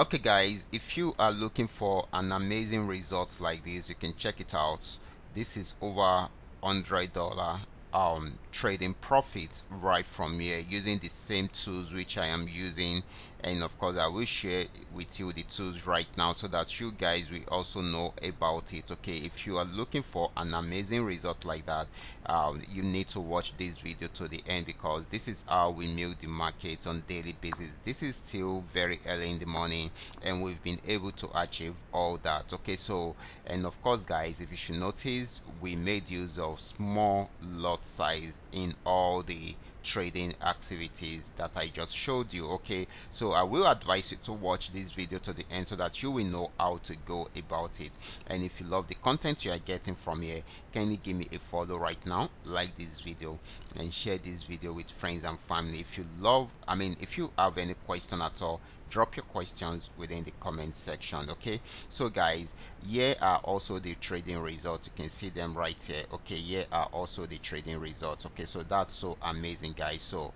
Okay guys, if you are looking for an amazing result like this, you can check it out. This is over $100 trading profits right from here using the same tools which I am using, and of course I will share with you the tools right now so that you guys will also know about it. Okay, if you are looking for an amazing result like that, you need to watch this video to the end, because this is how we milk the markets on daily basis. This is still very early in the morning and we've been able to achieve all that. Okay, so, and of course guys, if you should notice, we made use of small lot size in all the trading activities that I just showed you. Okay, so I will advise you to watch this video to the end so that you will know how to go about it. And if you love the content you are getting from here, can you give me a follow right now, like this video and share this video with friends and family. If you love, if you have any question at all, drop your questions within the comment section. Okay, so guys, here are also the trading results. You can see them right here. Okay, here are also the trading results. Okay, so that's so amazing guys. So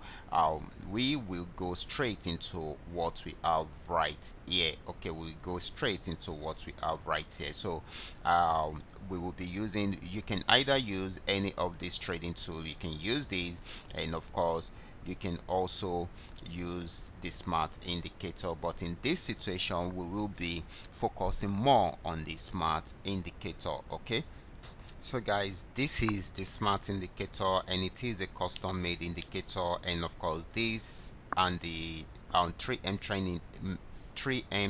we will go straight into what we have right here. Okay, we'll go straight into what we have right here. So we will be using, you can either use any of these trading tools, you can use these, and of course you can also use the smart indicator, but in this situation we will be focusing more on the smart indicator. Okay, so guys, this is the smart indicator and it is a custom made indicator, and of course this and the 3M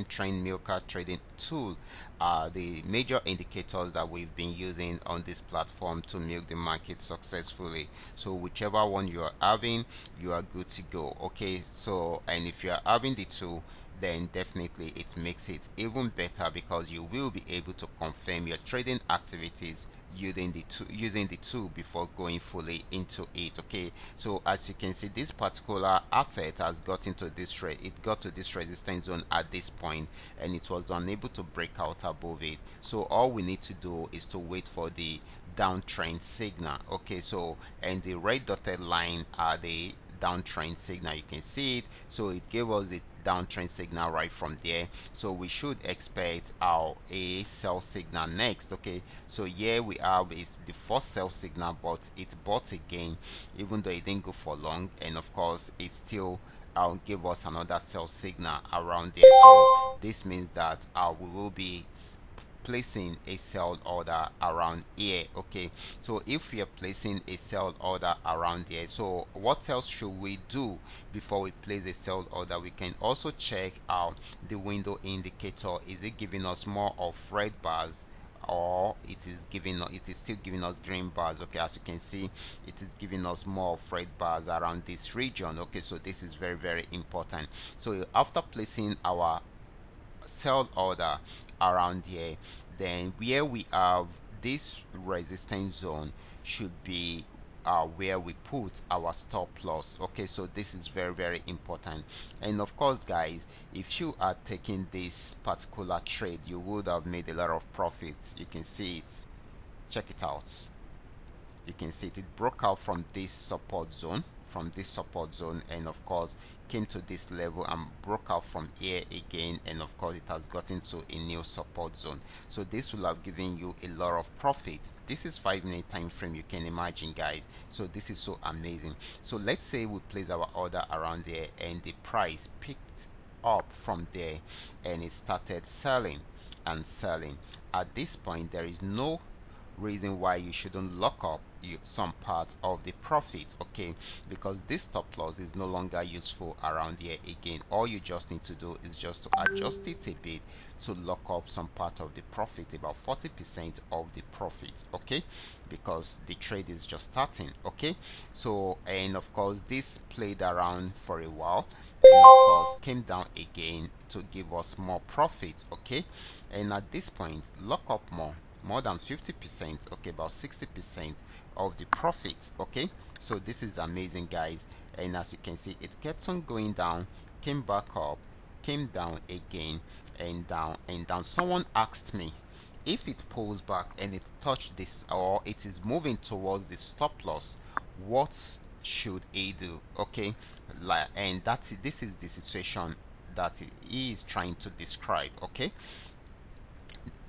train milker trading tool are the major indicators that we've been using on this platform to milk the market successfully. So whichever one you are having, you are good to go. Okay, so, and if you are having the two, then definitely it makes it even better, because you will be able to confirm your trading activities using the tool before going fully into it. Okay, so as you can see, this particular asset has got into this it got to this resistance zone at this point and it was unable to break out above it. So all we need to do is to wait for the downtrend signal. Okay, so, and the red dotted line are the downtrend signal. You can see it, so it gave us the downtrend signal right from there. So we should expect our a sell signal next. Okay, so here we have is the first sell signal, but it bought again even though it didn't go for long, and of course it still give us another sell signal around there. So this means that we will be placing a sell order around here. Okay, so if we are placing a sell order around here, so what else should we do before we place a sell order? We can also check out the window indicator. Is it giving us more of red bars, or it is still giving us green bars? Okay, as you can see, it is giving us more of red bars around this region. Okay, so this is very, very important. So after placing our sell order around here, then where we have this resistance zone should be where we put our stop loss. Okay, so this is very, very important. And of course guys, if you are taking this particular trade, you would have made a lot of profits. You can see it, check it out. You can see it broke out from this support zone, and of course came to this level and broke out from here again, and of course it has gotten to a new support zone. So this will have given you a lot of profit. This is 5-minute time frame, you can imagine guys. So this is so amazing. So let's say we place our order around there and the price picked up from there and it started selling and selling. At this point there is no reason why you shouldn't lock up some part of the profit. Okay, because this stop loss is no longer useful around here again. All you just need to do is just to adjust it a bit to lock up some part of the profit, about 40% of the profit. Okay, because the trade is just starting. Okay, so, and of course this played around for a while and of course came down again to give us more profit. Okay, and at this point lock up more than 50%, okay, about 60% of the profits. Okay, so this is amazing guys. And as you can see, it kept on going down, came back up, came down again, and down and down. Someone asked me, if it pulls back and it touched this, or it is moving towards the stop loss, what should it do? Okay, and this is the situation that he is trying to describe. Okay,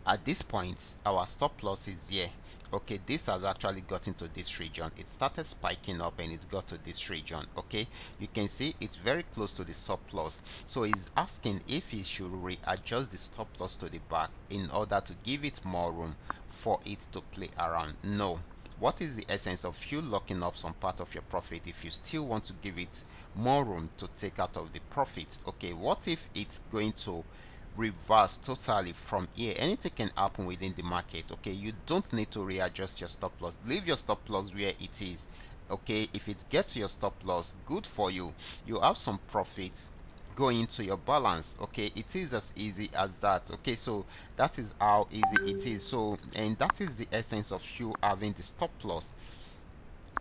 at this point our stop loss is here. Okay, this has actually got into this region. It started spiking up and it got to this region. Okay, you can see it's very close to the stop loss, so he's asking if he should readjust the stop loss to the back in order to give it more room for it to play around. No. What is the essence of you locking up some part of your profit if you still want to give it more room to take out of the profit? Okay, what if it's going to reverse totally from here? Anything can happen within the market. Okay, you don't need to readjust your stop loss. Leave your stop loss where it is. Okay, if it gets to your stop loss, good for you. You have some profits going into your balance. Okay, it is as easy as that. Okay, so that is how easy it is. So, and that is the essence of you having the stop loss,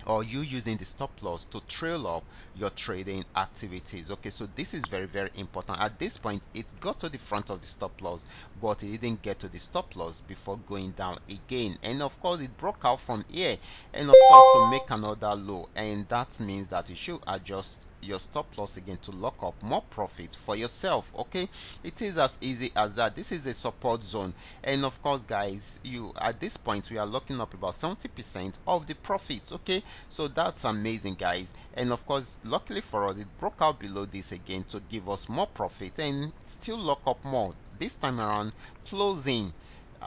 or you using the stop loss to trail up your trading activities. Okay, so this is very, very important. At this point it got to the front of the stop loss, but it didn't get to the stop loss before going down again, and of course it broke out from here, and of course to make another low, and that means that you should adjust your stop loss again to lock up more profit for yourself. Okay, it is as easy as that. This is a support zone, and of course guys, you at this point we are locking up about 70% of the profits. Okay, so that's amazing guys, and of course luckily for us it broke out below this again to give us more profit and still lock up more, this time around closing,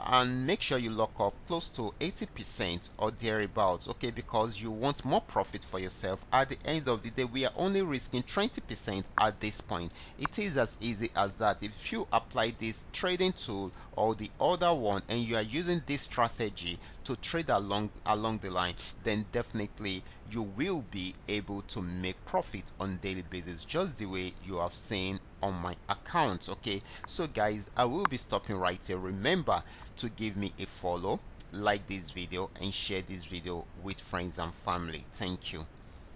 and make sure you lock up close to 80% or thereabouts. Okay, because you want more profit for yourself. At the end of the day we are only risking 20% at this point. It is as easy as that. If you apply this trading tool or the other one and you are using this strategy to trade along the line, then definitely you will be able to make profit on daily basis, just the way you have seen on my account. Okay, so guys, I will be stopping right here. Remember to give me a follow, like this video, and share this video with friends and family. Thank you.